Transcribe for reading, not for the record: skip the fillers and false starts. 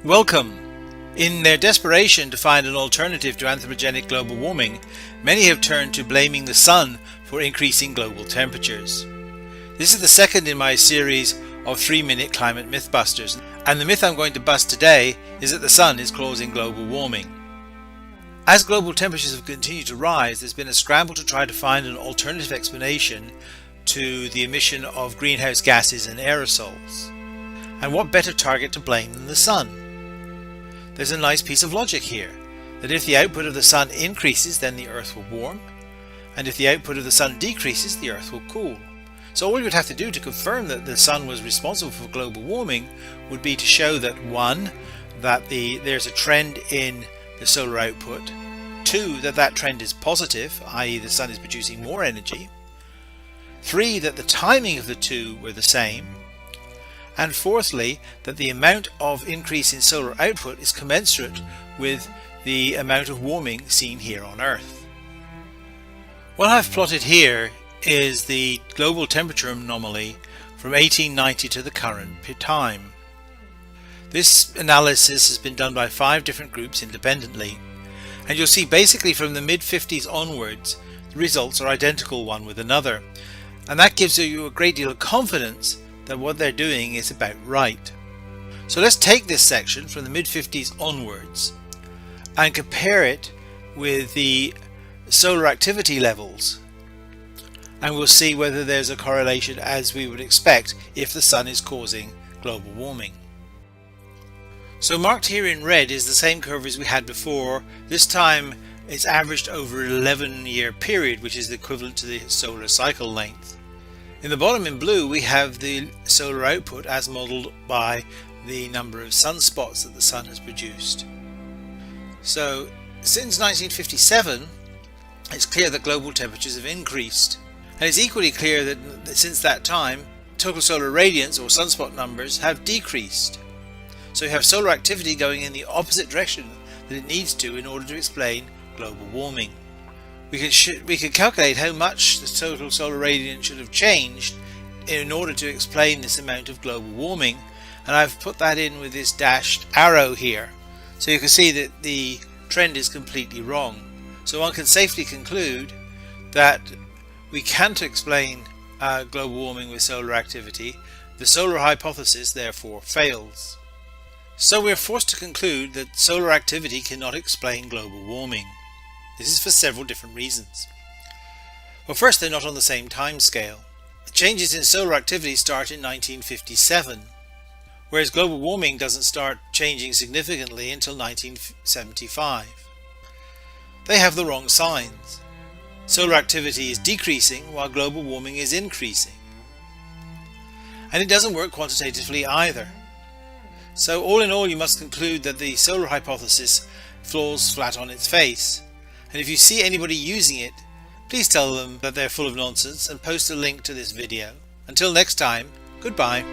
Welcome. In their desperation to find an alternative to anthropogenic global warming, many have turned to blaming the sun for increasing global temperatures. This is the second in my series of 3-minute climate mythbusters, and the myth I'm going to bust today is that the sun is causing global warming. As global temperatures have continued to rise, there's been a scramble to try to find an alternative explanation to the emission of greenhouse gases and aerosols. And what better target to blame than the sun? There's a nice piece of logic here, that if the output of the sun increases, then the earth will warm, and if the output of the sun decreases, the earth will cool. So all you would have to do to confirm that the sun was responsible for global warming would be to show that 1. That there's a trend in the solar output, 2. That trend is positive, i.e. the sun is producing more energy, 3. That the timing of the two were the same, and fourthly, that the amount of increase in solar output is commensurate with the amount of warming seen here on Earth. What I've plotted here is the global temperature anomaly from 1890 to the current time. This analysis has been done by 5 different groups independently, and you'll see basically from the mid-50s onwards the results are identical one with another, and that gives you a great deal of confidence that what they're doing is about right. So let's take this section from the mid-50s onwards and compare it with the solar activity levels, and we'll see whether there's a correlation as we would expect if the sun is causing global warming. So marked here in red is the same curve as we had before. This time it's averaged over an 11-year period, which is the equivalent to the solar cycle length. In the bottom in blue we have the solar output as modelled by the number of sunspots that the sun has produced. So since 1957 it's clear that global temperatures have increased, and it's equally clear that since that time total solar radiance or sunspot numbers have decreased. So you have solar activity going in the opposite direction that it needs to in order to explain global warming. We can calculate how much the total solar radiance should have changed in order to explain this amount of global warming, and I've put that in with this dashed arrow here, so you can see that the trend is completely wrong. So one can safely conclude that we can't explain global warming with solar activity. The solar hypothesis therefore fails. So we're forced to conclude that solar activity cannot explain global warming. This is for several different reasons. Well, first, they're not on the same time scale. The changes in solar activity start in 1957, whereas global warming doesn't start changing significantly until 1975. They have the wrong signs. Solar activity is decreasing while global warming is increasing. And it doesn't work quantitatively either. So all in all, you must conclude that the solar hypothesis falls flat on its face. And if you see anybody using it, please tell them that they're full of nonsense and post a link to this video. Until next time, goodbye.